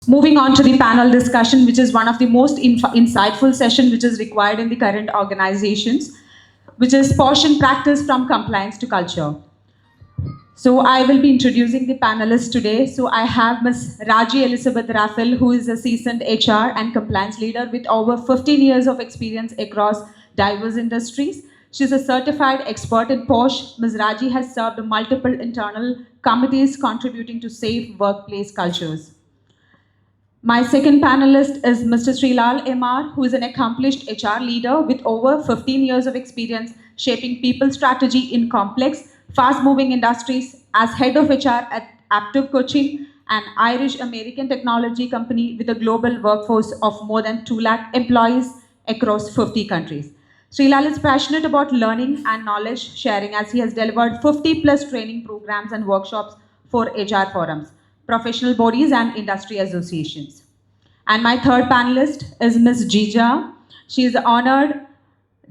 moving on to the panel discussion, which is one of the most insightful sessions which is required in the current organizations, which is POSH in practice from compliance to culture. So I will be introducing the panelists today. So I have Ms. Raji Raphael, who is a seasoned HR and compliance leader with over 15 years of experience across diverse industries. She's a certified expert in POSH. Ms. Raji has served multiple internal committees contributing to safe workplace cultures. My second panelist is Mr. Sreelal MR, who is an accomplished HR leader with over 15 years of experience shaping people strategy in complex, fast-moving industries as head of HR at Aptiv Cochin, an Irish-American technology company with a global workforce of more than 2 lakh employees across 50 countries. Sreelal is passionate about learning and knowledge sharing as he has delivered 50+ training programs and workshops for HR forums, professional bodies and industry associations. And my third panelist is Ms. Jeeja. She is honored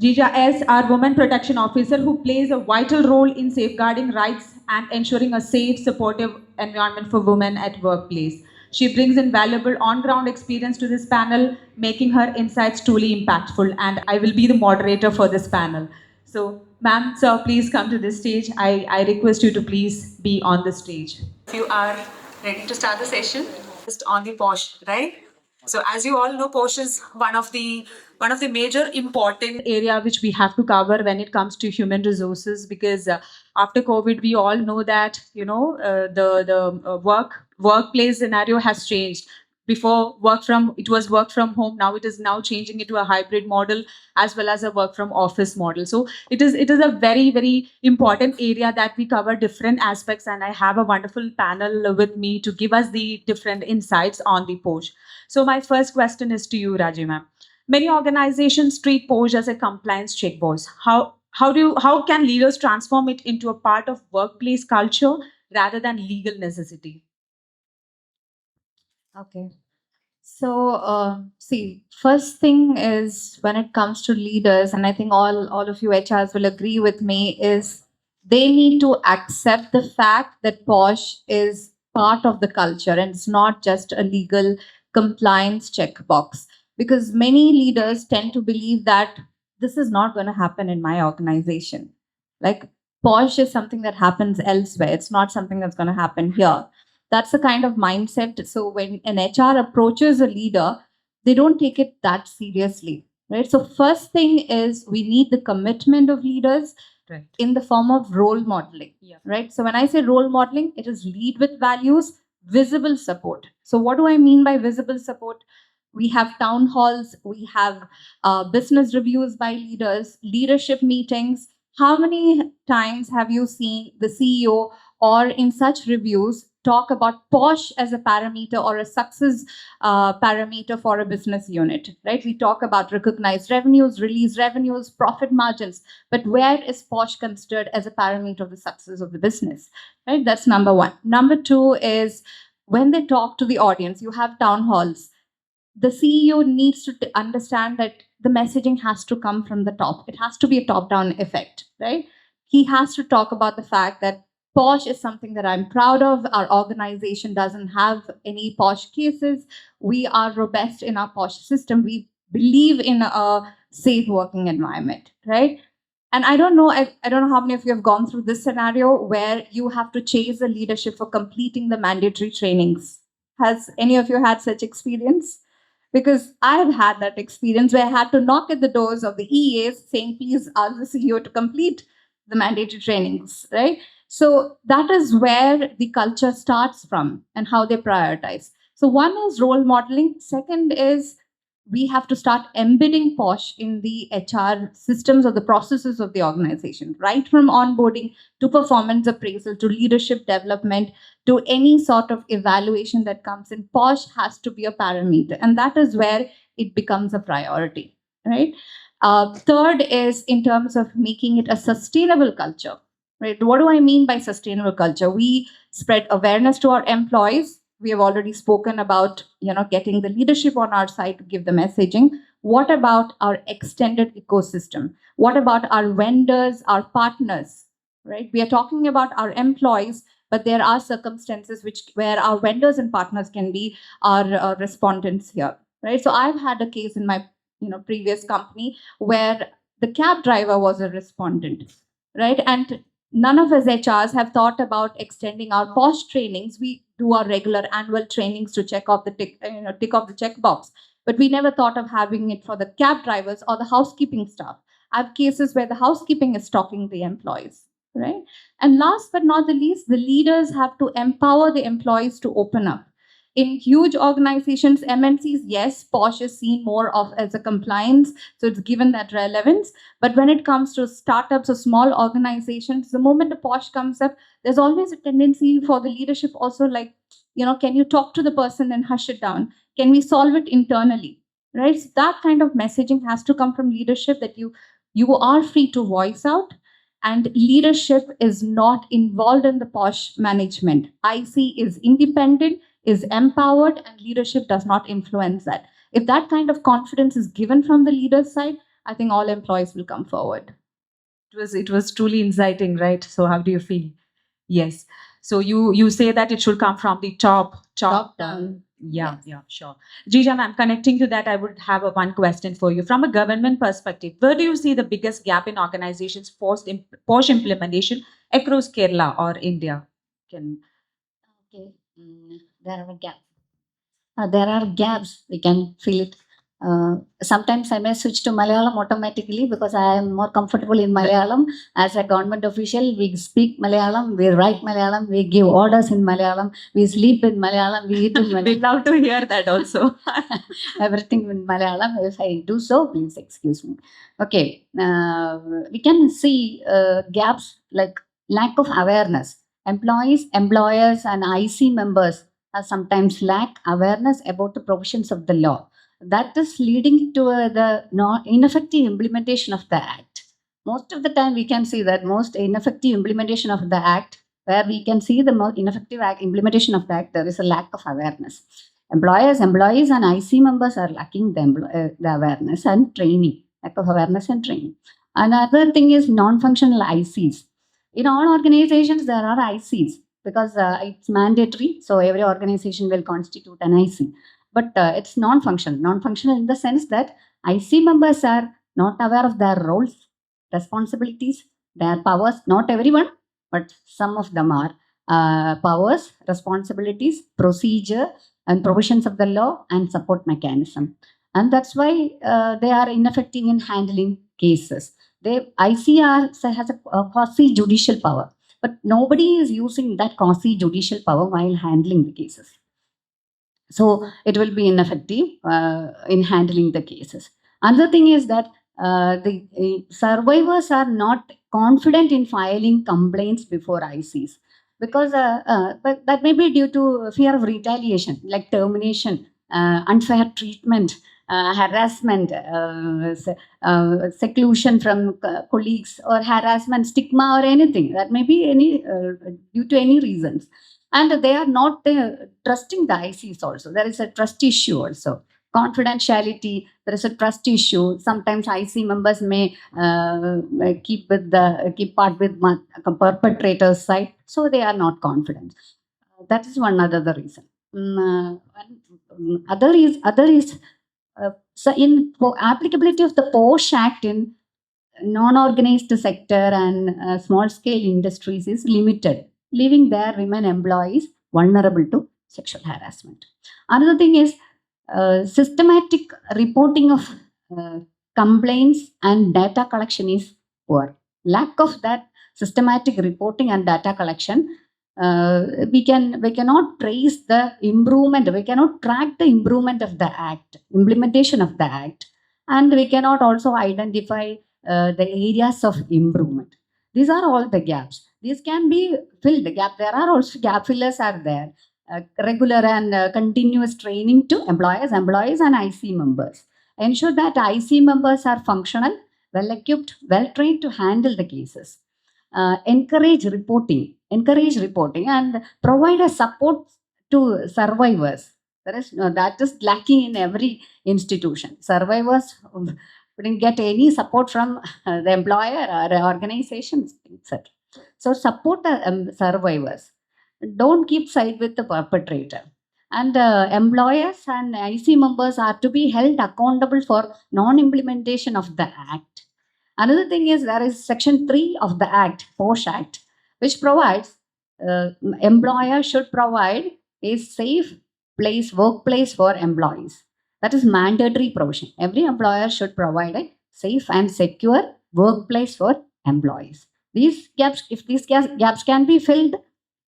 Jeeja as our Women Protection Officer who plays a vital role in safeguarding rights and ensuring a safe, supportive environment for women at workplace. She brings invaluable on-ground experience to this panel, making her insights truly impactful, and I will be the moderator for this panel. So, ma'am, sir, please come to this stage. I request you to please be on the stage. If you are ready to start the session, just on the POSH, right? So as you all know, POSH is one of the major important area which we have to cover when it comes to human resources, because after COVID, we all know that the workplace scenario has changed. Before it was work from home. Now it is now changing into a hybrid model as well as a work from office model. So it is a very, very important area that we cover different aspects, and I have a wonderful panel with me to give us the different insights on the POSH. So my first question is to you, Raji ma'am. Many organizations treat POSH as a compliance check box. How can leaders transform it into a part of workplace culture rather than legal necessity? Okay. So, see, first thing is when it comes to leaders, and I think all of you HRs will agree with me, is they need to accept the fact that POSH is part of the culture and it's not just a legal compliance checkbox. Because many leaders tend to believe that this is not going to happen in my organization. Like, POSH is something that happens elsewhere. It's not something that's going to happen here. That's the kind of mindset. So when an HR approaches a leader, they don't take it that seriously, right? So first thing is we need the commitment of leaders, right, in the form of role modeling, right? So when I say role modeling, it is lead with values, visible support. So what do I mean by visible support? We have town halls, we have business reviews by leaders, leadership meetings. How many times have you seen the CEO or in such reviews talk about POSH as a parameter or a success parameter for a business unit, right? We talk about recognized revenues, released revenues, profit margins, but where is POSH considered as a parameter of the success of the business, right? That's number one. Number two is when they talk to the audience, you have town halls. The CEO needs to understand that the messaging has to come from the top. It has to be a top-down effect, right? He has to talk about the fact that POSH is something that I'm proud of. Our organization doesn't have any POSH cases. We are robust in our POSH system. We believe in a safe working environment, right? And I don't know how many of you have gone through this scenario where you have to chase the leadership for completing the mandatory trainings. Has any of you had such experience? Because I have had that experience where I had to knock at the doors of the EAs saying, please ask the CEO to complete the mandatory trainings, right? So that is where the culture starts from and how they prioritize. So one is role modeling. Second is we have to start embedding POSH in the HR systems or the processes of the organization, right from onboarding to performance appraisal to leadership development to any sort of evaluation that comes in. POSH has to be a parameter, and that is where it becomes a priority, right? Third is in terms of making it a sustainable culture, right? What do I mean by sustainable culture? We spread awareness to our employees. We have already spoken about, getting the leadership on our side to give the messaging. What about our extended ecosystem? What about our vendors, our partners, right? We are talking about our employees, but there are circumstances where our vendors and partners can be our respondents here, right? So I've had a case in my previous company where the cab driver was a respondent, right? And none of us HRs have thought about extending our POSH trainings. We do our regular annual trainings to check off the tick off the checkbox, but we never thought of having it for the cab drivers or the housekeeping staff. I have cases where the housekeeping is stalking the employees, right? And last but not the least, the leaders have to empower the employees to open up. In huge organizations, MNCs, yes, POSH is seen more of as a compliance, so it's given that relevance. But when it comes to startups or small organizations, the moment the POSH comes up, there's always a tendency for the leadership also like, can you talk to the person and hush it down? Can we solve it internally, right? So that kind of messaging has to come from leadership, that you are free to voice out, and leadership is not involved in the POSH management. IC is independent, is empowered, and leadership does not influence that. If that kind of confidence is given from the leader's side, I think all employees will come forward. It was truly inciting, right? So how do you feel? Yes. So you say that it should come from the top down. Yeah, Yes. yeah, sure. Jeeja ma'am, connecting to that, I would have one question for you. From a government perspective, where do you see the biggest gap in organizations' POSH implementation across Kerala or India? Okay, there are gaps. There are gaps. We can feel it. Sometimes I may switch to Malayalam automatically because I am more comfortable in Malayalam. As a government official, we speak Malayalam, we write Malayalam, we give orders in Malayalam, we sleep in Malayalam, we eat in Malayalam. We'd love to hear that also. Everything in Malayalam. If I do so, please excuse me. Okay, we can see gaps like lack of awareness. Employees, employers, and IC members sometimes lack awareness about the provisions of the law. That is leading to the ineffective implementation of the Act. Most of the time, we can see that most ineffective implementation of the Act, where we can see the most ineffective implementation of the Act, there is a lack of awareness. Employers, employees, and IC members are lacking the awareness and training, lack of awareness and training. Another thing is non-functional ICs. In all organizations, there are ICs because it's mandatory. So every organization will constitute an IC. But it's non-functional. Non-functional in the sense that IC members are not aware of their roles, responsibilities, their powers. Not everyone, but some of them are. Powers, responsibilities, procedure, and provisions of the law, and support mechanism. And that's why they are ineffective in handling cases. ICR has a quasi-judicial power, but nobody is using that quasi-judicial power while handling the cases. So it will be ineffective in handling the cases. Another thing is that the survivors are not confident in filing complaints before ICs because but that may be due to fear of retaliation, like termination, unfair treatment, harassment, seclusion from colleagues, or harassment, stigma, or anything. That may be due to any reasons. And they are not trusting the ICs also. There is a trust issue also. Confidentiality, there is a trust issue. Sometimes IC members may keep part with perpetrators' side, so they are not confident. That is one other reason. Other is so in applicability of the POSH Act in non-organized sector and small-scale industries is limited, leaving their women employees vulnerable to sexual harassment. Another thing is systematic reporting of complaints and data collection is poor. Lack of that systematic reporting and data collection, we cannot trace the improvement, we cannot track the improvement of the Act, implementation of the Act, and we cannot also identify the areas of improvement. These are all the gaps. These can be filled. There are also gap fillers are there. Regular and continuous training to employers, and IC members. Ensure that IC members are functional, well-equipped, well-trained to handle the cases. Encourage reporting, and provide a support to survivors. That is lacking in every institution. Survivors couldn't get any support from the employer or organizations, etc. So support the survivors. don't keep side with the perpetrator. And employers and IC members are to be held accountable for non-implementation of the Act. Another thing is there is Section 3 of the Act, POSH Act, which provides employer should provide a safe workplace for employees. That is mandatory provision. Every employer should provide a safe and secure workplace for employees. These gaps, if these gaps can be filled,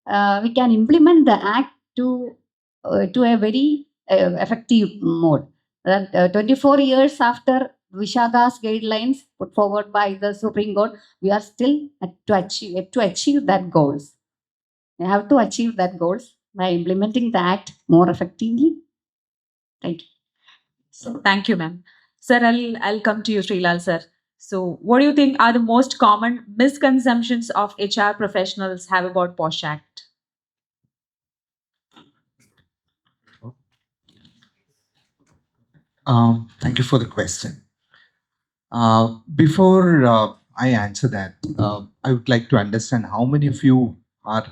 we can implement the Act to a very effective mode. That 24 years after Vishaga's guidelines put forward by the Supreme Court, we are still to achieve that goals. We have to achieve that goals by implementing the Act more effectively. Thank you. So thank you, ma'am. Sir, I'll come to you, Sreelal, sir. So what do you think are the most common misconceptions of HR professionals have about POSH Act? Thank you for the question. Before I answer that, I would like to understand how many of you are,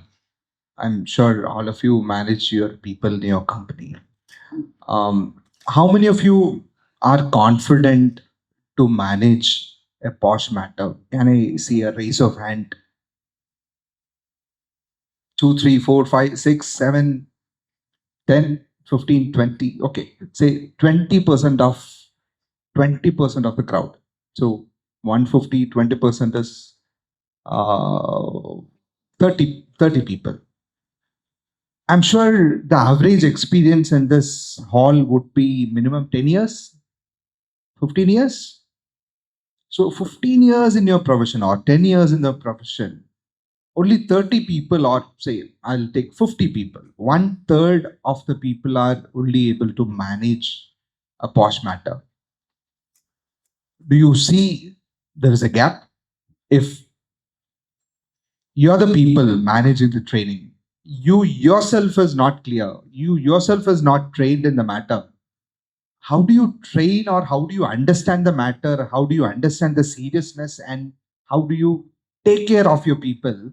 I'm sure all of you manage your people in your company. How many of you are confident to manage a POSH matter? Can I see a raise of hand? 2, 3, 4, 5, 6, 7, 10, 15, 20. Okay, say 20% of the crowd. So 150, 20% is 30 people. I'm sure the average experience in this hall would be minimum 10 years, 15 years. So 15 years in your profession or 10 years in the profession, only 30 people, or say I'll take 50 people, 1/3 of the people are only able to manage a POSH matter. Do you see there is a gap? If you're the people managing the training, you yourself is not clear, you yourself is not trained in the matter, how do you train or how do you understand the matter? How do you understand the seriousness and how do you take care of your people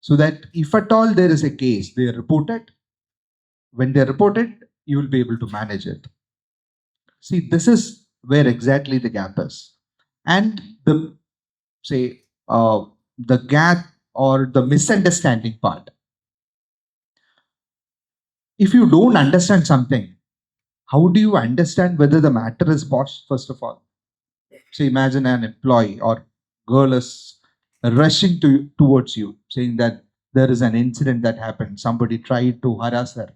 so that if at all there is a case, they report it. When they report it, you will be able to manage it. See, this is where exactly the gap is. And the gap or the misunderstanding part. If you don't understand something, how do you understand whether the matter is POSH, first of all? So imagine an employee or girl is rushing towards you, saying that there is an incident that happened, somebody tried to harass her.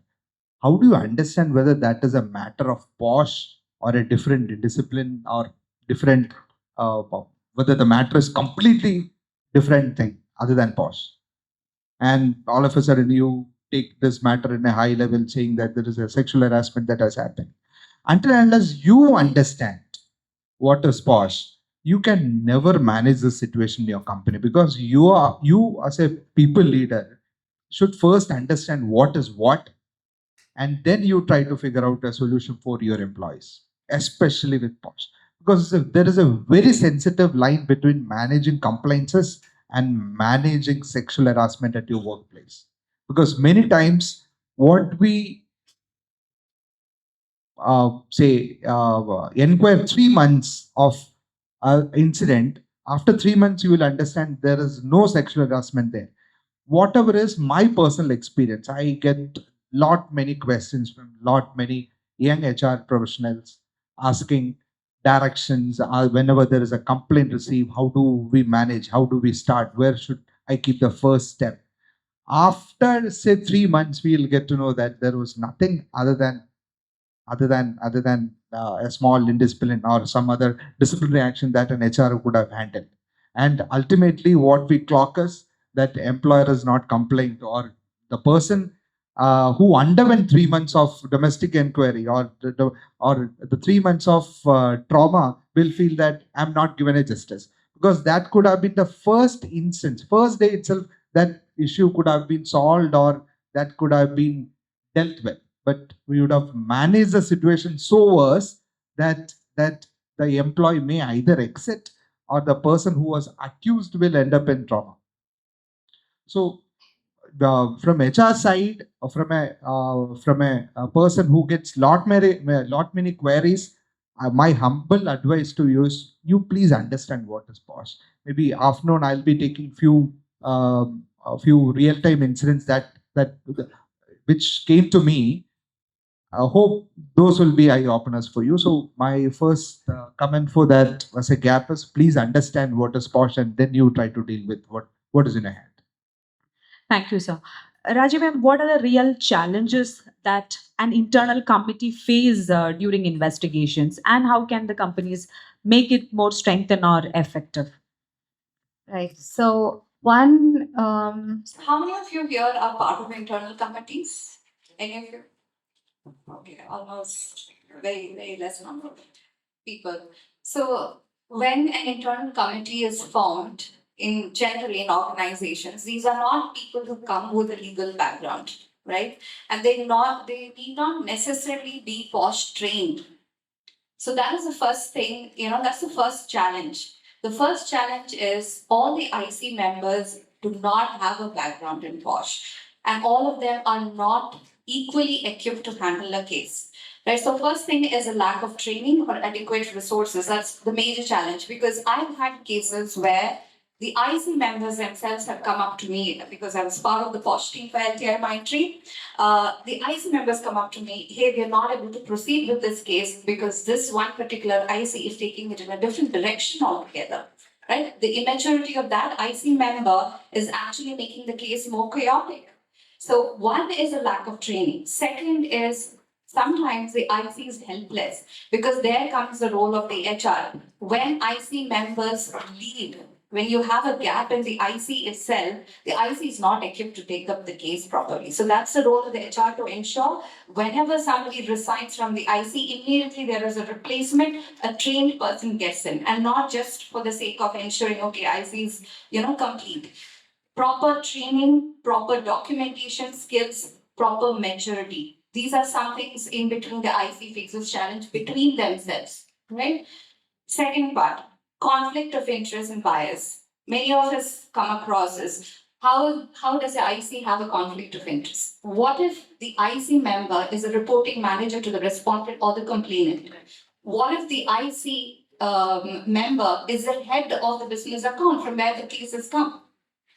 How do you understand whether that is a matter of POSH or a different discipline or different, whether the matter is completely different thing other than POSH? And all of a sudden you take this matter in a high level saying that there is a sexual harassment that has happened. Until and unless you understand what is POSH, you can never manage the situation in your company, because you as a people leader should first understand what is what, and then you try to figure out a solution for your employees, especially with POSH. Because there is a very sensitive line between managing compliances and managing sexual harassment at your workplace. Because many times what we inquire 3 months of incident, after 3 months you will understand there is no sexual harassment there. Whatever is my personal experience, I get many questions from many young HR professionals asking directions whenever there is a complaint received. How do we manage? How do we start? Where should I keep the first step? After say 3 months, we'll get to know that there was nothing other than a small indiscipline or some other disciplinary action that an HR could have handled. And ultimately, what we clock is that the employer is not complying, or the person who underwent 3 months of domestic inquiry or the 3 months of trauma will feel that I'm not given a justice, because that could have been the first instance, first day itself, that issue could have been solved or that could have been dealt with. But we would have managed the situation so worse that the employee may either exit or the person who was accused will end up in trauma. So from HR side, from a person who gets lot many queries, my humble advice to you is you please understand what is POSH. Maybe afternoon I'll be taking a few real-time incidents that which came to me. I hope those will be eye openers for you. So my first comment for that as a gap is please understand what is POSH and then you try to deal with what is in your hand. Thank you, sir. Raji ma'am, what are the real challenges that an internal committee face during investigations, and how can the companies make it more strengthened or effective? Right. So one, how many of you here are part of internal committees? Any of you? Okay, almost very less number of people. So when an internal committee is formed generally in organizations, these are not people who come with a legal background, right? And they need not necessarily be POSH trained. So that is the first thing, that's the first challenge. The first challenge is all the IC members do not have a background in POSH, and all of them are not equally equipped to handle a case. Right. So first thing is a lack of training or adequate resources. That's the major challenge, because I've had cases where the IC members themselves have come up to me, because I was part of the POSH team for 𝗣𝗲𝗰𝗀𝗃. The IC members come up to me, hey, we are not able to proceed with this case because this one particular IC is taking it in a different direction altogether. Right? The immaturity of that IC member is actually making the case more chaotic. So one is a lack of training. Second is sometimes the IC is helpless, because there comes the role of the HR. When IC members lead, when you have a gap in the IC itself, the IC is not equipped to take up the case properly. So that's the role of the HR, to ensure whenever somebody resigns from the IC, immediately there is a replacement, a trained person gets in, and not just for the sake of ensuring, okay, IC is, complete. Proper training, proper documentation skills, proper maturity. These are some things in between the IC fixes challenge between themselves, right? Second part, conflict of interest and bias. Many of us come across this. How does the IC have a conflict of interest? What if the IC member is a reporting manager to the respondent or the complainant? What if the IC member is the head of the business account from where the cases come?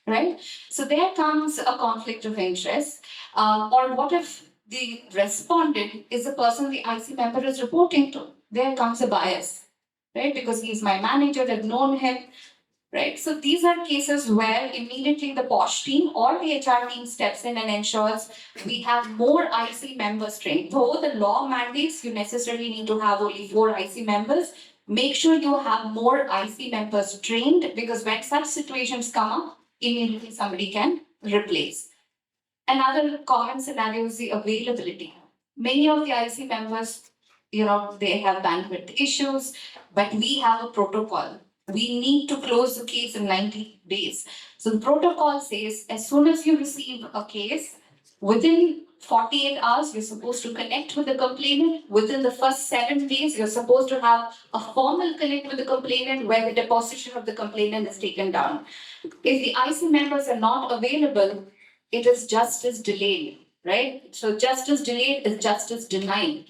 Right? So there comes a conflict of interest. Or what if the respondent is the person the IC member is reporting to? There comes a bias, right? Because he's my manager, I've known him, right? So these are cases where immediately the POSH team or the HR team steps in and ensures we have more IC members trained. Though the law mandates you necessarily need to have only 4 IC members, make sure you have more IC members trained, because when such situations come up, immediately somebody can replace. Another common scenario is the availability. Many of the IC members, they have bandwidth issues, but we have a protocol. We need to close the case in 90 days. So the protocol says, as soon as you receive a case, within 48 hours, you're supposed to connect with the complainant. Within the first 7 days, you're supposed to have a formal connect with the complainant where the deposition of the complainant is taken down. If the IC members are not available, it is justice delayed, right? So justice delayed is justice denied.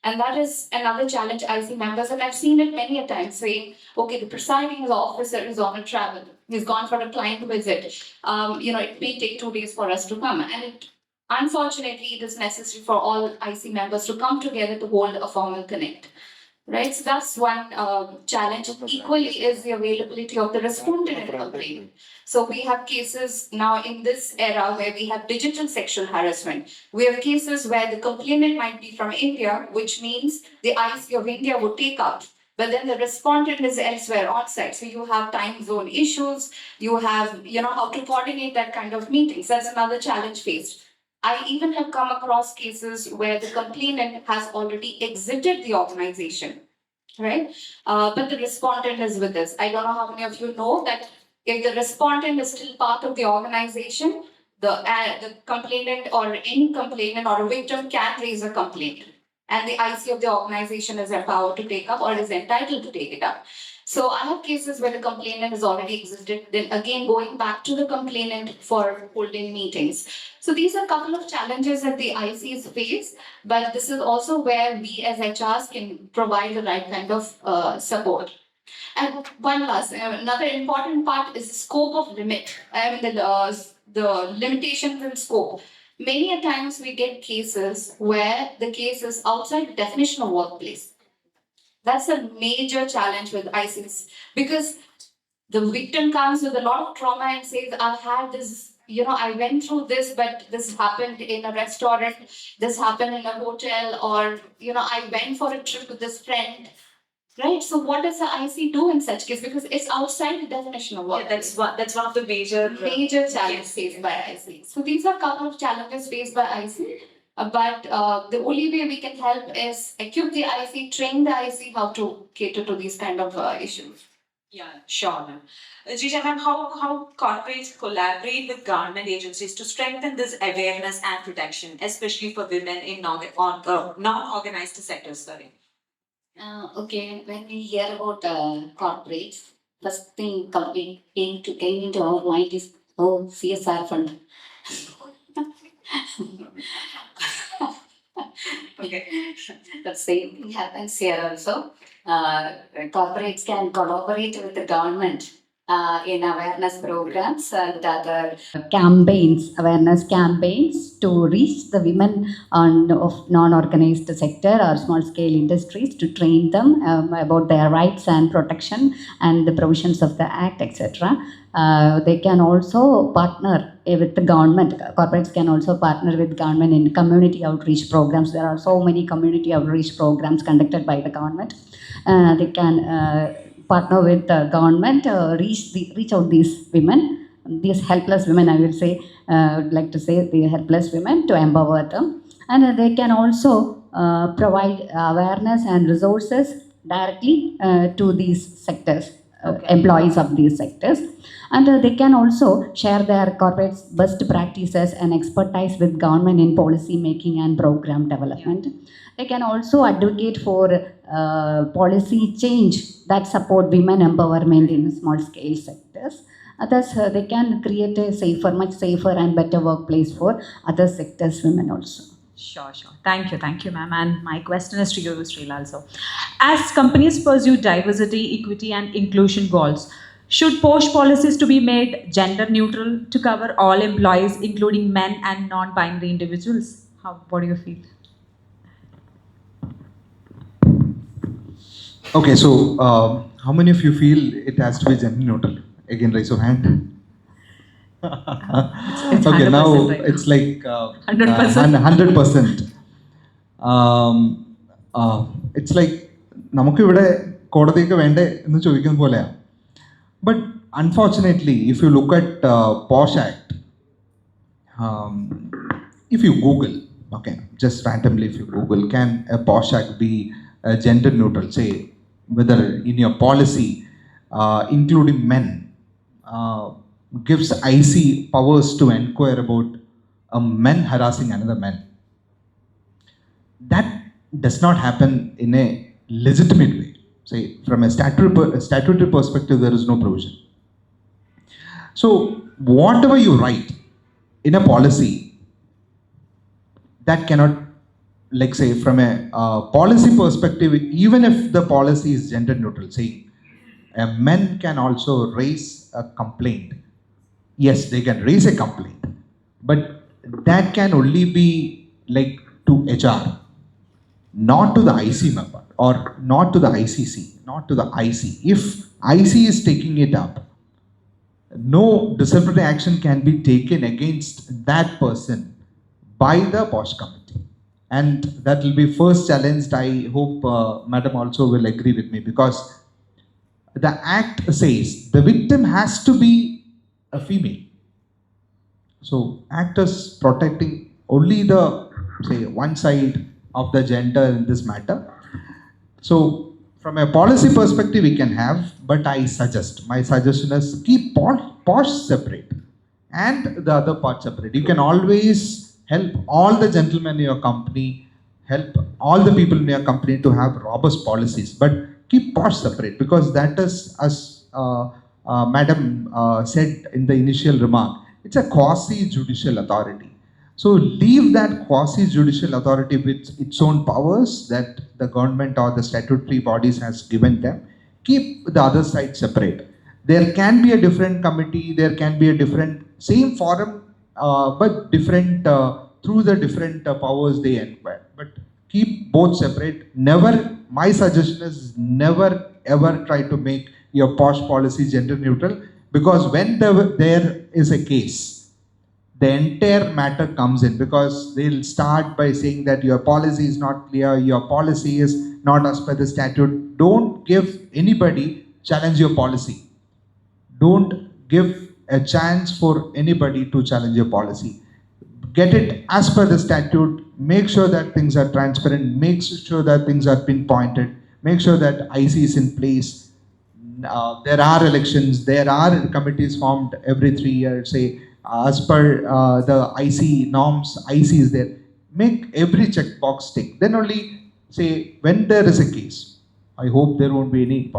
And that is another challenge IC members, and I've seen it many a time, saying, okay, the presiding officer is on a travel. He's gone for a client visit. It may take 2 days for us to come. And unfortunately, it is necessary for all IC members to come together to hold a formal connect. Right, so that's one challenge. Equally is the availability of the respondent in complaint. So we have cases now in this era where we have digital sexual harassment. We have cases where the complainant might be from India, which means the IC of India would take up, but then the respondent is elsewhere on site. So you have time zone issues, you have, how to coordinate that kind of meetings. That's another challenge faced. I even have come across cases where the complainant has already exited the organization, right? But the respondent is with us. I don't know how many of you know that if the respondent is still part of the organization, the complainant or any complainant or a victim can raise a complaint. And the IC of the organization is empowered to take up or is entitled to take it up. So I have cases where the complainant has already existed, then again going back to the complainant for holding meetings. So these are a couple of challenges that the ICs face, but this is also where we as HRs can provide the right kind of support. And one last, another important part is the scope of limit. I mean, the limitations in scope. Many a times we get cases where the case is outside the definition of workplace. That's a major challenge with ICs because the victim comes with a lot of trauma and says, I've had this, I went through this, but this happened in a restaurant, this happened in a hotel, or, I went for a trip with this friend. Right. So what does the IC do in such case? Because it's outside the definition of work. Yeah, that's one of the major challenges faced by IC. So these are a couple of challenges faced by IC. But the only way we can help is equip the IC, train the IC how to cater to these kind of issues. Yeah, sure, ma'am. Jeeja, ma'am, how corporates collaborate with government agencies to strengthen this awareness and protection, especially for women in non-organized sectors? Sorry. Okay, when we hear about corporates, first thing came into our mind is, oh, CSR fund. Okay. The same thing happens here also. Corporates can collaborate with the government in awareness programs and other awareness campaigns to reach the women of non-organized sector or small-scale industries to train them about their rights and protection and the provisions of the Act, etc. They can also partner with the government. Corporates can also partner with government in community outreach programs. There are so many community outreach programs conducted by the government. They can partner with the government, reach out these women, these helpless women, I will say, would like to say the helpless women, to empower them. And they can also provide awareness and resources directly to these sectors, employees of these sectors. And they can also share their corporate best practices and expertise with government in policy making and program development. They can also advocate for policy change that support women empowerment in small scale sectors. Thus, they can create a much safer and better workplace for other sectors, women also. Sure. Thank you, ma'am. And my question is to you, Sreelal. So, as companies pursue diversity, equity, and inclusion goals, should POSH policies to be made gender neutral to cover all employees, including men and non-binary individuals? What do you feel? Okay, so how many of you feel it has to be gender neutral? Again, raise your hand. It's Okay, now right? it's like 100%. 100%. It's like നമുക്ക് ഇവിടെ കോടതിയൊക്കെ വേണ്ടേ എന്ന് ചോദിക്കുന്ന പോലെയാണ്. But unfortunately, if you look at POSH Act, if you Google, okay, just randomly if you Google, can a POSH Act be gender neutral? Say, whether in your policy, including men, gives IC powers to inquire about a men harassing another man. That does not happen in a legitimate way. Say, from a statutory perspective, there is no provision. So, whatever you write in a policy, that cannot, like say, from a policy perspective, even if the policy is gender neutral, say, men can also raise a complaint. Yes, they can raise a complaint, but that can only be like to HR, not to the IC member, or not to the ICC, not to the IC. If IC is taking it up, no disciplinary action can be taken against that person by the POSH committee. And that will be first challenged. I hope Madam also will agree with me, because the Act says the victim has to be a female. So Act is protecting only the, say, one side of the gender in this matter. So from a policy perspective we can have, but my suggestion is keep POSH separate and the other part separate. You can always help all the gentlemen in your company, help all the people in your company to have robust policies, but keep POSH separate, because that is, as Madam said in the initial remark, it's a quasi-judicial authority. So leave that quasi-judicial authority with its own powers that the government or the statutory bodies has given them. Keep the other side separate. There can be a different committee, there can be a different, same forum, but different, through the different powers they inquire. But keep both separate. Never, my suggestion is never ever try to make your POSH policy gender neutral, because when there is a case, the entire matter comes in, because they'll start by saying that your policy is not clear, your policy is not as per the statute. Don't give anybody challenge your policy. Don't give a chance for anybody to challenge your policy. Get it as per the statute, make sure that things are transparent, make sure that things are pinpointed, make sure that 𝗖cie is in place. There are elections, there are committees formed every 3 years, say, as per the 𝗖cie norms, 𝗖cie is there. Make every checkbox tick. Then only say, when there is a case, I hope there won't be any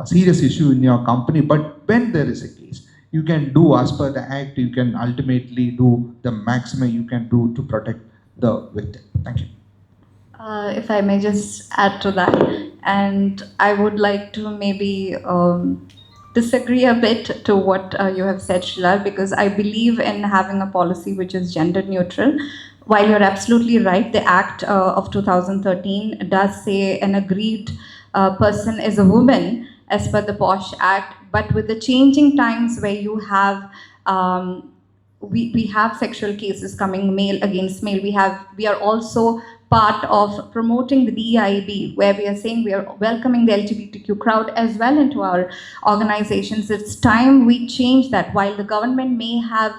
serious issue in your company, but when there is a case, you can do as per the act, you can ultimately do the maximum you can do to protect the victim. Thank you. If I may just add to that, and I would like to maybe disagree a bit to what you have said, Sreelal, because I believe in having a policy which is gender neutral. While you're absolutely right, the Act of 2013 does say an aggrieved person is a woman as per the POSH Act, but with the changing times where you have we have sexual cases coming male against male, we are also part of promoting the DEIB, where we are saying we are welcoming the LGBTQ crowd as well into our organizations. It's time we change that. While the government may have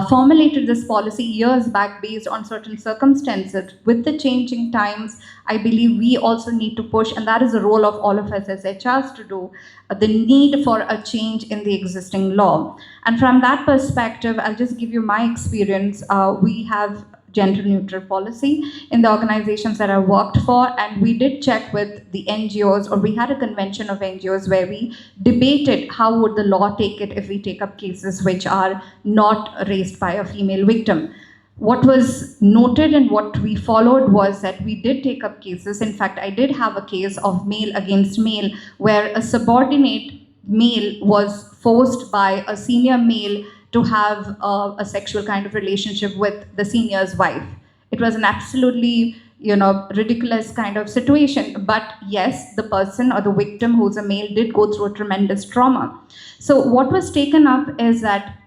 formulated this policy years back based on certain circumstances, with the changing times, I believe we also need to push, and that is the role of all of us as HRs to do, the need for a change in the existing law. And from that perspective, I'll just give you my experience. We have gender neutral policy in the organizations that I worked for, and we did check with the NGOs, or we had a convention of NGOs where we debated how would the law take it if we take up cases which are not raised by a female victim. What was noted and what we followed was that we did take up cases. In fact, I did have a case of male against male where a subordinate male was forced by a senior male to have a sexual kind of relationship with the senior's wife. It was an absolutely, ridiculous kind of situation. But yes, the person or the victim who's a male did go through a tremendous trauma. So what was taken up is that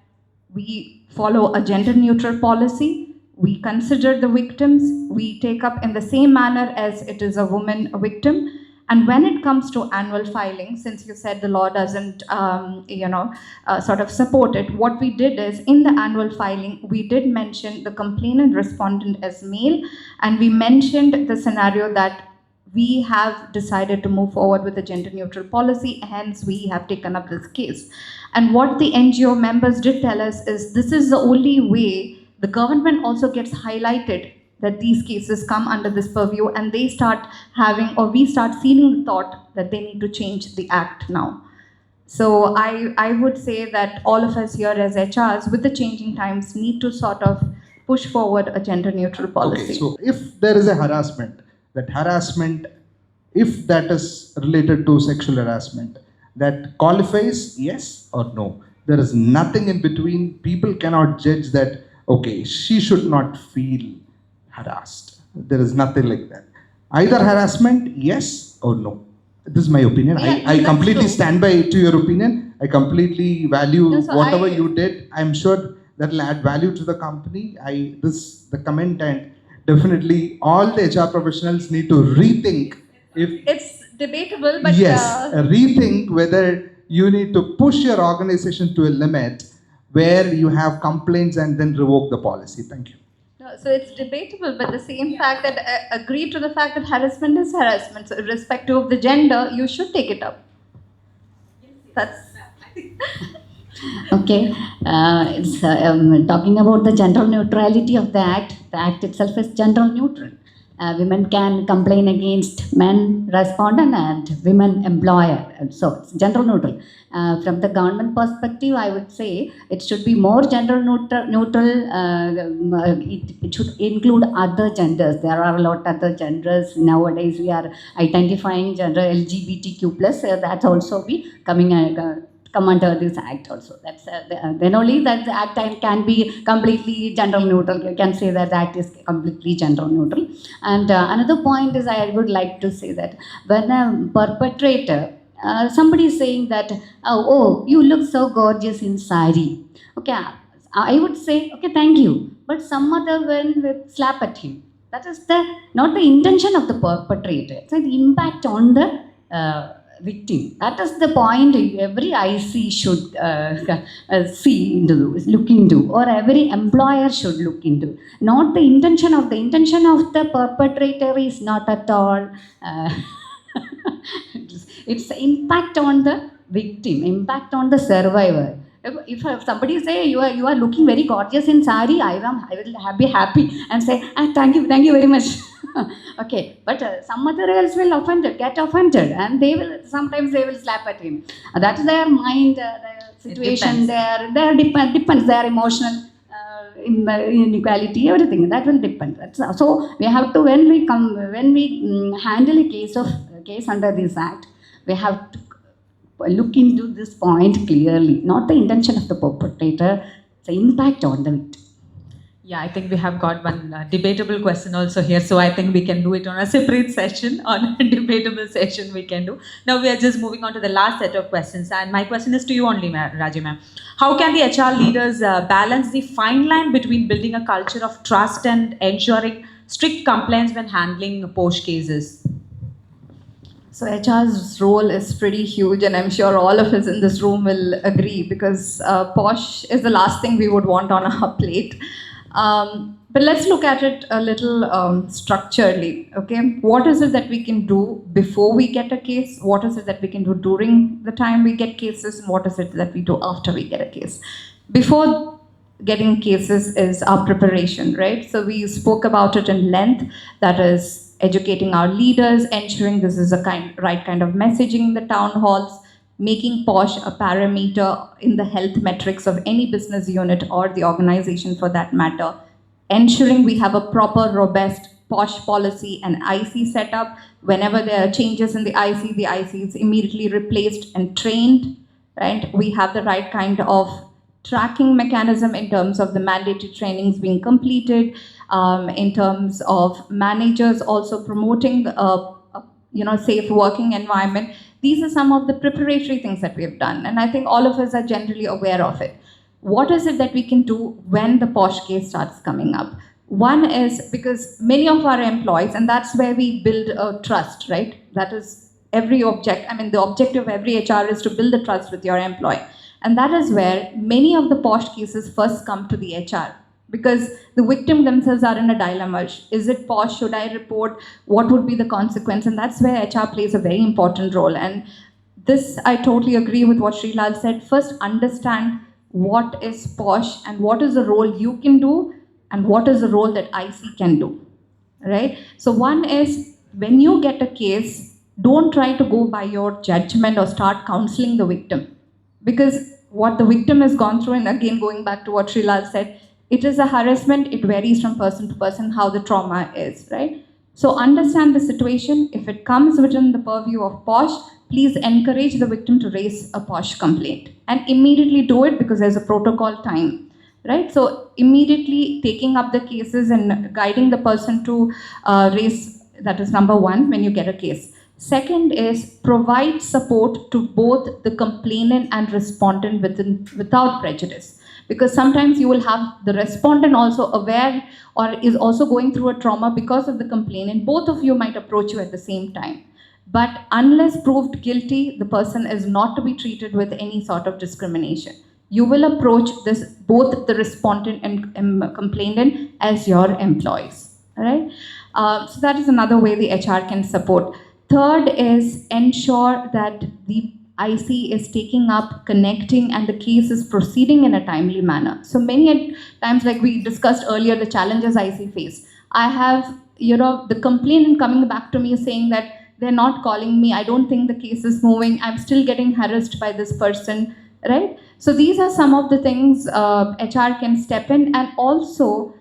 we follow a gender neutral policy. We consider the victims. We take up in the same manner as it is a woman a victim. And when it comes to annual filing, since you said the law doesn't, sort of support it, what we did is in the annual filing, we did mention the complainant respondent as male, and we mentioned the scenario that we have decided to move forward with a gender neutral policy, hence we have taken up this case. And what the NGO members did tell us is this is the only way the government also gets highlighted that these cases come under this purview, and they start having, or we start feeling the thought that they need to change the act now. So I would say that all of us here as HRs, with the changing times, need to sort of push forward a gender neutral policy. Okay, so if there is a harassment, that harassment, if that is related to sexual harassment, that qualifies yes or no. There is nothing in between. People cannot judge that, okay, she should not feel harassed. There is nothing like that. Either harassment, yes or no. This is my opinion. Yeah, I completely true. stand by to your opinion. I completely value No, so whatever you did. I'm sure that will add value to the company. The comment, and definitely all the HR professionals need to rethink if It's debatable, but rethink whether you need to push your organization to a limit where you have complaints and then revoke the policy. Thank you. No, so it's debatable, but the same fact that agree to the fact that harassment is harassment. So irrespective of the gender, you should take it up. That's Okay, it's talking about the gender neutrality of the act. The act itself is gender neutral, women can complain against men respondent and women employer. So it's gender neutral. From the government perspective, I would say it should be more gender neutral. It should include other genders. There are a lot of other genders nowadays. We are identifying gender LGBTQ+. That also be coming. Come under this act also. That's then only that the act can be completely gender neutral. You can say that the act is completely gender neutral. And another point is I would like to say that when a perpetrator, somebody is saying that, oh, you look so gorgeous in sari. Okay, I would say, okay, thank you. But some other one will slap at him. That is not the intention of the perpetrator. It's the impact on the victim. That is the point every IC should see into, look into, or every employer should look into. Not the intention of the perpetrator is not at all. It's impact on the victim, impact on the survivor. If somebody say you are looking very gorgeous in sari, I will be happy and say thank you very much. Okay, but some other else will get offended, and sometimes they will slap at him. That's their mind, their situation, their depends their emotional inequality, everything that will depend. So we have to when we handle a case under this act, we have to look into this point clearly. Not the intention of the perpetrator, the impact on the victim. Yeah, I think we have got one debatable question also here, so I think we can do it on a separate session, on a debatable session we can do. Now we are just moving on to the last set of questions, and my question is to you only, Raji ma'am. How can the HR leaders balance the fine line between building a culture of trust and ensuring strict compliance when handling POSH cases? So HR's role is pretty huge, and I'm sure all of us in this room will agree, because POSH is the last thing we would want on our plate. But let's look at it a little structurally, okay? What is it that we can do before we get a case? What is it that we can do during the time we get cases? And what is it that we do after we get a case? Before getting cases is our preparation, right? So we spoke about it in length. That is educating our leaders, ensuring this is a right kind of messaging in the town halls, making POSH a parameter in the health metrics of any business unit or the organization for that matter, ensuring we have a proper, robust POSH policy and IC setup. Whenever there are changes in the IC is immediately replaced and trained, right? We have the right kind of tracking mechanism in terms of the mandatory trainings being completed, in terms of managers also promoting safe working environment. These are some of the preparatory things that we have done, and I think all of us are generally aware of it. What is it that we can do when the POSH case starts coming up? One is, because many of our employees, and that's where we build a trust, right? That is the objective of every HR is to build the trust with your employee. And that is where many of the POSH cases first come to the HR, because the victim themselves are in a dilemma. Is it POSH? Should I report? What would be the consequence? And that's where HR plays a very important role. And this, I totally agree with what Sreelal said. First, understand what is POSH and what is the role you can do and what is the role that IC can do, right? So one is, when you get a case, don't try to go by your judgment or start counseling the victim. Because what the victim has gone through, and again going back to what Sreelal said, it is a harassment. It varies from person to person how the trauma is, right? So understand the situation. If it comes within the purview of POSH, please encourage the victim to raise a POSH complaint, and immediately do it, because there's a protocol time, right? So immediately taking up the cases and guiding the person to raise, that is number one when you get a case. Second is, provide support to both the complainant and respondent without prejudice. Because sometimes you will have the respondent also aware or is also going through a trauma because of the complainant. Both of you might approach you at the same time. But unless proved guilty, the person is not to be treated with any sort of discrimination. You will approach both the respondent and complainant as your employees. All right? So that is another way the HR can support. Third is, ensure that the IC is taking up, connecting, and the case is proceeding in a timely manner. So many times, like we discussed earlier, the challenges IC face. I have, the complainant coming back to me saying that they're not calling me, I don't think the case is moving, I'm still getting harassed by this person, right? So these are some of the things HR can step in. And also,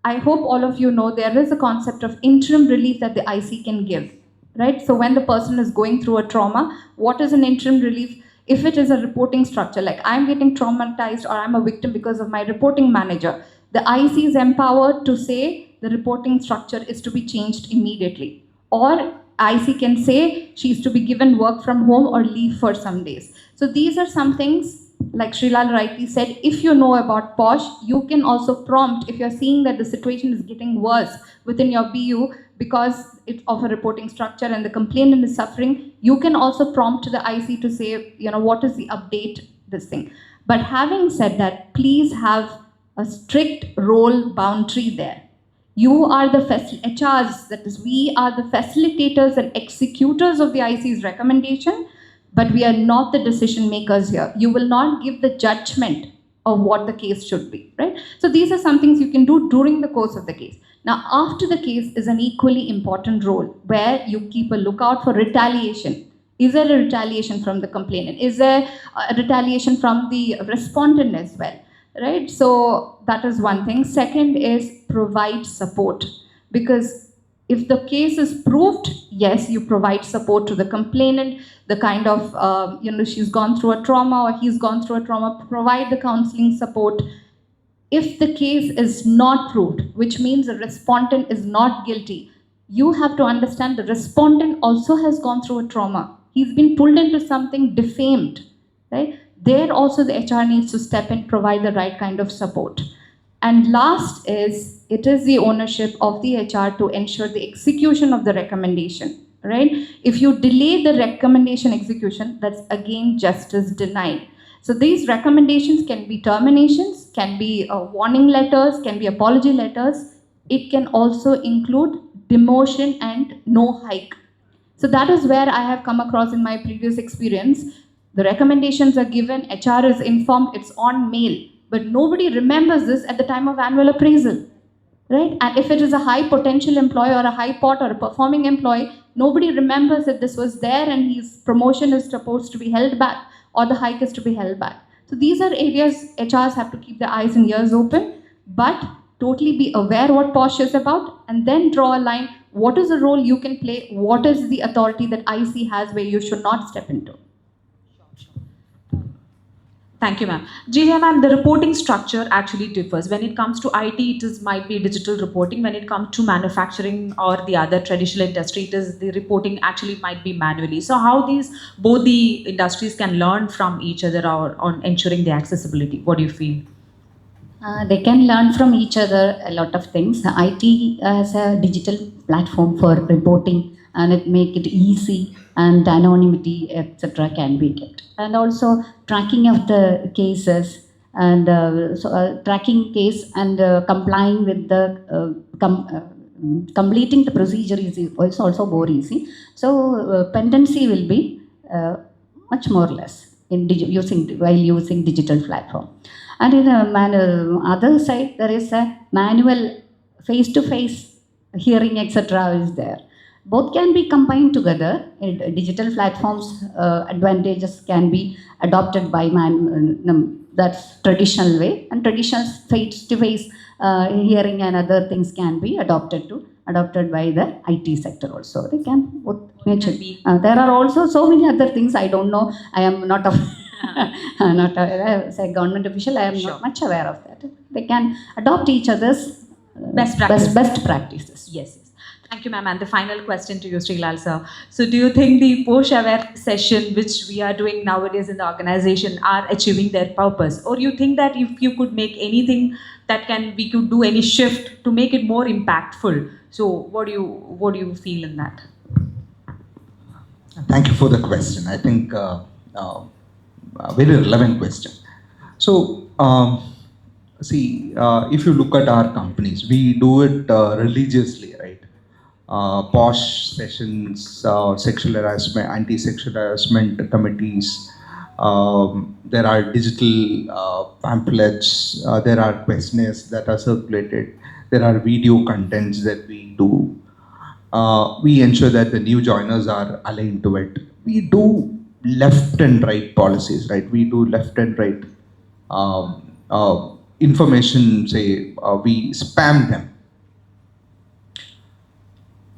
I hope all of you know there is a concept of interim relief that the IC can give, right? So when the person is going through a trauma, what is an interim relief? If it is a reporting structure, like I'm getting traumatized or I'm a victim because of my reporting manager, the IC is empowered to say the reporting structure is to be changed immediately. Or IC can say she's to be given work from home or leave for some days. So these are some things, like Sreelal rightly said, if you know about POSH, you can also prompt, if you're seeing that the situation is getting worse within your BU because it's of a reporting structure and the complainant is suffering, you can also prompt the IC to say, what is the update, this thing. But having said that, please have a strict role boundary there. You are the HRs, that is, we are the facilitators and executors of the IC's recommendation, but we are not the decision makers here. You will not give the judgment of what the case should be, right? So these are some things you can do during the course of the case. Now, after the case is an equally important role where you keep a lookout for retaliation. Is there a retaliation from the complainant? Is there a retaliation from the respondent as well? Right? So that is one thing. Second is provide support, because if the case is proved, yes, you provide support to the complainant, the kind of, she's gone through a trauma or he's gone through a trauma, provide the counseling support. If the case is not proved, which means the respondent is not guilty, you have to understand the respondent also has gone through a trauma. He's been pulled into something, defamed, right? There also the HR needs to step in, provide the right kind of support. And last is, it is the ownership of the HR to ensure the execution of the recommendation, right? If you delay the recommendation execution, that's again justice denied. So these recommendations can be terminations, can be warning letters, can be apology letters. It can also include demotion and no hike. So that is where I have come across in my previous experience. The recommendations are given, HR is informed, it's on mail, but nobody remembers this at the time of annual appraisal, right? And if it is a high potential employee or a high pot or a performing employee, nobody remembers that this was there and his promotion is supposed to be held back or the hike is to be held back. So these are areas HRs have to keep their eyes and ears open, but totally be aware what POSH is about and then draw a line. What is the role you can play? What is the authority that IC has where you should not step into? Thank you, ma'am. Jeeja, ma'am, the reporting structure actually differs. When it comes to IT, it might be digital reporting. When it comes to manufacturing or the other traditional industry, the reporting actually might be manually. So how both the industries can learn from each other or on ensuring the accessibility? What do you feel? They can learn from each other a lot of things. IT has a digital platform for reporting and it make it easy and anonymity, etc. can be kept. And also tracking of the cases and tracking case and complying with the completing the procedure is also more easy. So pendency will be much more less while using digital platform. And in the other side, there is a manual face-to-face hearing, etc. is there. Both can be combined together. Digital platforms advantages can be adopted by that's traditional way, and traditional face-to-face hearing and other things can be adopted by the IT sector also. They can both mutually. There are also so many other things I don't know. I am not as a government official, I am not much aware of that. They can adopt each other's best practices. Yes. Thank you, ma'am. And the final question to you, Sreelal sir. So do you think the POSH aware session, which we are doing nowadays in the organization, are achieving their purpose? Or you think that if you could make anything we could do any shift to make it more impactful? So what do you feel in that? Thank you for the question. I think a very relevant question. So, if you look at our companies, we do it religiously, right? POSH sessions, sexual harassment, anti-sexual harassment committees. There are digital pamphlets. There are questionnaires that are circulated. There are video contents that we do. We ensure that the new joiners are aligned to it. We do left and right policies, right? We do left and right information, say, we spam them.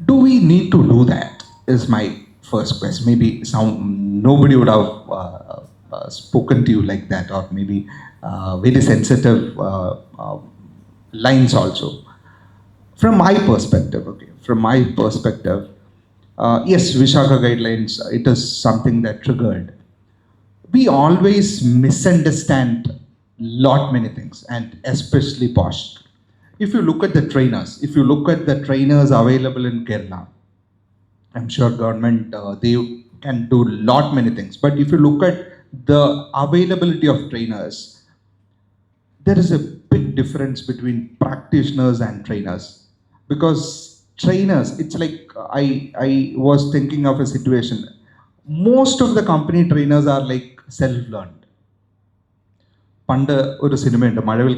Do we need to do that? Is my first question. Maybe nobody would have spoken to you like that, or maybe very sensitive lines also. From my perspective, yes, Vishaka guidelines, it is something that triggered. We always misunderstand many things, and especially POSH. If you look at the trainers, available in Kerala, I'm sure government, they can do many things. But if you look at the availability of trainers, there is a big difference between practitioners and trainers. Because trainers, it's like, I was thinking of a situation. Most of the company trainers are like self-learned. പണ്ട് ഒരു സിനിമയുണ്ട് മഴവിൽ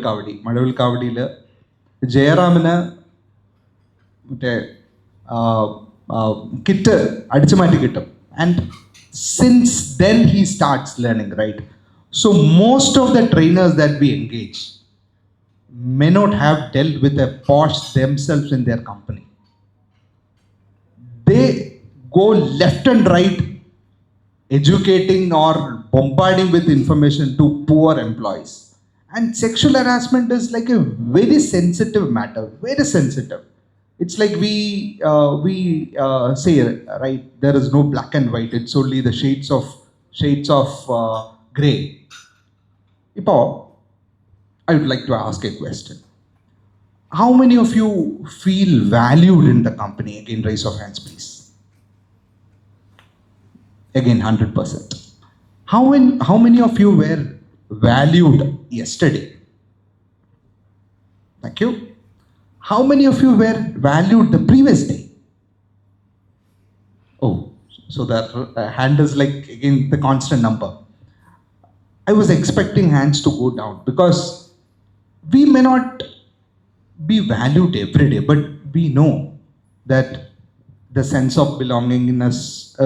ജയറാമിന് മറ്റേ kit അടിച്ചു മാറ്റി കിട്ടും. And since then he starts learning, right? So most of the trainers that we engage may not have dealt with a POSH themselves in their company. They go left and right educating or bombarding with information to poor employees. And sexual harassment is like a very sensitive matter, very sensitive. It's like we say, right, there is no black and white, it's only the shades of gray. Ipo, I would like to ask a question. How many of you feel valued in the company? Again, raise of hands, please. Again, 100%. How many of you were valued yesterday? Thank you. How many of you were valued the previous day? Oh, so that hand is like, again, the constant number. I was expecting hands to go down because we may not be valued every day, but we know that the sense of belongingness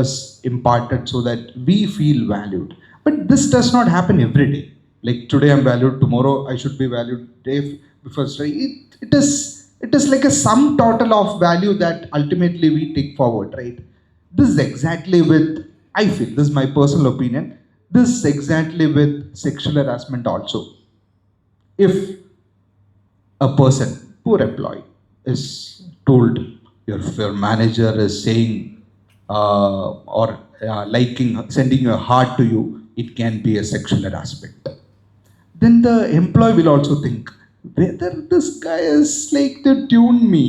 is imparted so that we feel valued. But this does not happen every day. Like today I'm valued, tomorrow I should be valued, day before today. It is like a sum total of value that ultimately we take forward, right? This is exactly with, I feel, this is my personal opinion, this is exactly with sexual harassment also. If a person, poor employee, is told, your manager is saying or liking, sending a heart to you, it can be a sexual harassment. Then the employee will also think whether this guy is like to tune me.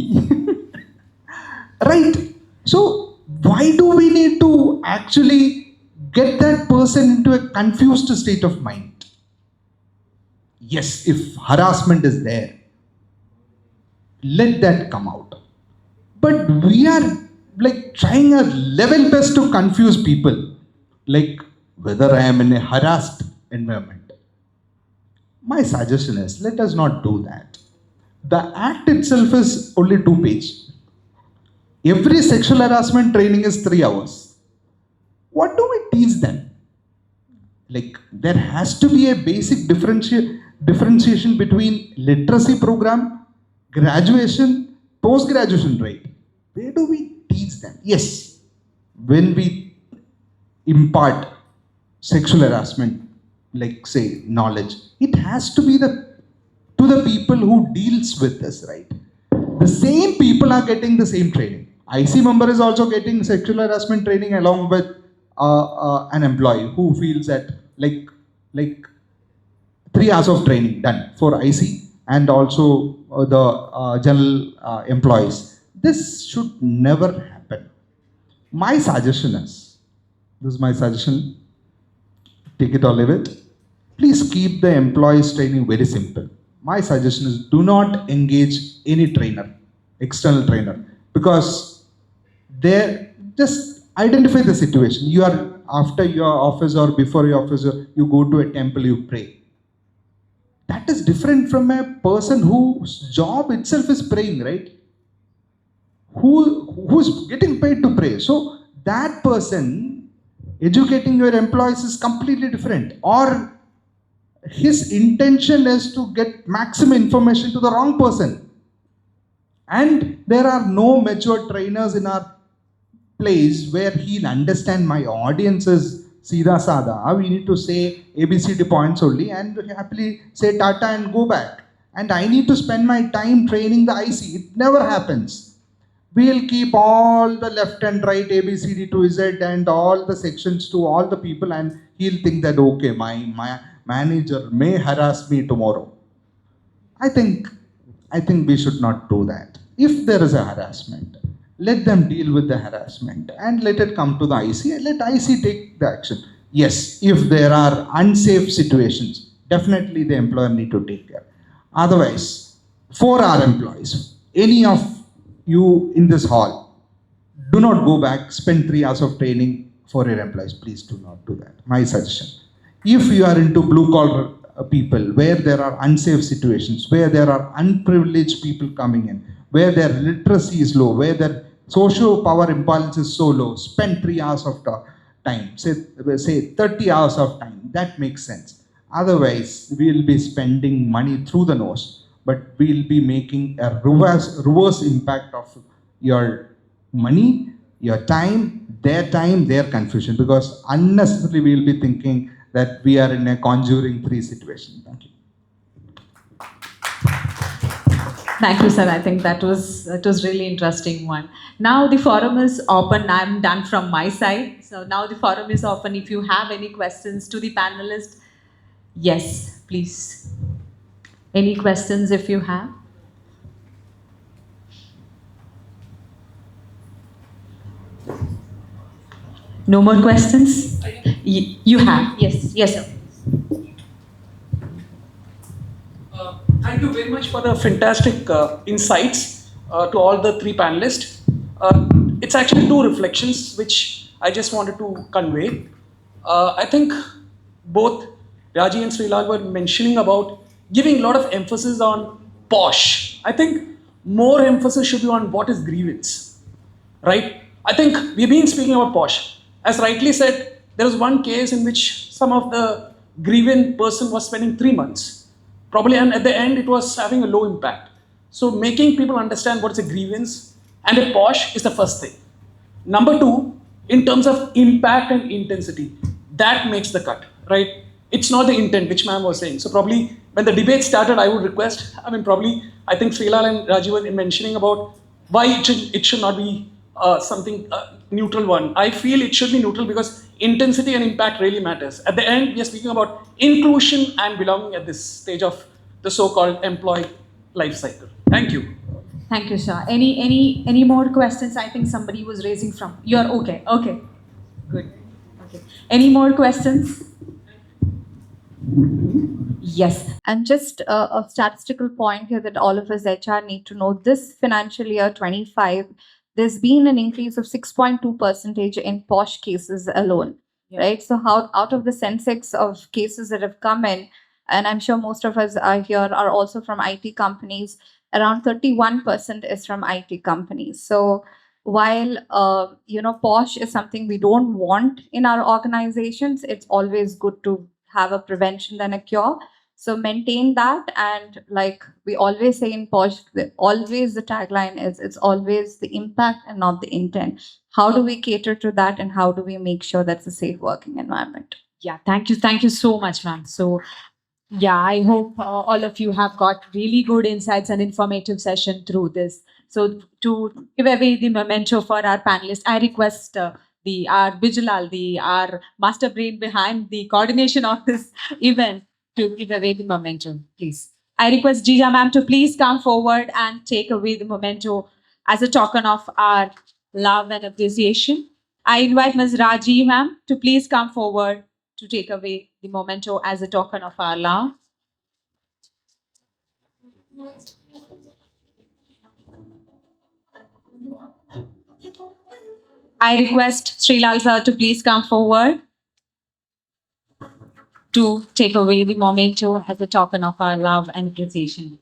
Right? So why do we need to actually get that person into a confused state of mind? Yes, if harassment is there, let that come out. But we are like trying our level best to confuse people, like whether I am in a harassed environment. My suggestion is, let us not do that. The act itself is only 2 pages. Every sexual harassment training is 3 hours. What do we teach them? Like, there has to be a basic differentiation between literacy program, graduation, post-graduation, right? Where do we teach them? Yes, when we impart sexual harassment, like say knowledge, it has to be to the people who deals with this, right? The same people are getting the same training. IC member is also getting sexual harassment training along with an employee who feels that like 3 hours of training done for IC and also the general employees. This should never happen. My suggestion is, this is my suggestion, take it or leave it. Please keep the employees training very simple. My suggestion is, do not engage any trainer, external trainer, because they just identify the situation. You are after your office or before your office, you go to a temple, you pray. that is different from a person whose job itself is praying, right? Who's getting paid to pray. So that person educating your employees is completely different. Or his intention is to get maximum information to the wrong person. And there are no mature trainers in our place where he'll understand my audience is Sida Sada. We need to say ABCD points only and happily say Tata and go back. And I need to spend my time training the IC. It never happens. We'll keep all the left and right ABCD to Z and all the sections to all the people, and he'll think that, okay, my manager may harass me tomorrow. I think we should not do that. If there is a harassment, let them deal with the harassment and let it come to the IC and let IC take the action. Yes, if there are unsafe situations, definitely the employer need to take care. Otherwise, for our employees, any of you in this hall, do not go back, spend 3 hours of training for your employees. Please do not do that. My suggestion. If you are into blue collar people, where there are unsafe situations, where there are unprivileged people coming in, where their literacy is low, where their social power imbalance is so low, spend 3 hours of time, say 30 hours of time. That makes sense. Otherwise, we will be spending money through the nose, but we will be making a reverse impact of your money, your time, their confusion, because unnecessarily we will be thinking that we are in a Conjuring 3 situation. Thank you. Thank you, sir. I think that was really interesting one. Now the forum is open. I'm done from my side. So now the forum is open. If you have any questions to the panelists, yes, please. Any questions if you have? No more questions? You have? Yes, yes, sir. Thank you very much for the fantastic insights to all the 3 panelists. It's actually 2 reflections which I just wanted to convey. I think both Raji and Sreelal were mentioning about giving a lot of emphasis on POSH. I think more emphasis should be on what is grievance, right? I think we've been speaking about POSH. As rightly said, there was one case in which some of the grieving person was spending 3 months. Probably, and at the end, it was having a low impact. So making people understand what is a grievance and a POSH is the first thing. Number 2, in terms of impact and intensity, that makes the cut, right? It's not the intent, which ma'am was saying. So probably when the debate started, I would request, I think Sreelal and Raji were mentioning about why it should not be something neutral one. I feel it should be neutral because intensity and impact really matters. At the end, we are speaking about inclusion and belonging at this stage of the so-called employee life cycle. Thank you. Thank you, sir. Any more questions? I think somebody was raising from. You're okay. Okay. Good. Okay. Any more questions? Yes. And just a statistical point here that all of us HR need to know, this financial year 25, there's been an increase of 6.2% in POSH cases alone, right? So how out of the Sensex of cases that have come in, and I'm sure most of us are here are also from IT companies, around 31% is from IT companies. So while, POSH is something we don't want in our organizations, it's always good to have a prevention than a cure. So maintain that, and like we always say in POSH, always the tagline is, it's always the impact and not the intent. How do we cater to that, and how do we make sure that's a safe working environment? Yeah, thank you so much, ma'am. So yeah, I hope all of you have got really good insights and informative session through this. So to give away the memento for our panelists, I request our 𝗣𝗲𝗰𝗀𝗋, our master brain behind the coordination of this event, to give away the memento, please. I request Jeeja ma'am to please come forward and take away the memento as a token of our love and appreciation. I invite Ms. Raji ma'am to please come forward to take away the memento as a token of our love. I request Sreelal sir to please come forward to take away the memento as a token of our love and appreciation.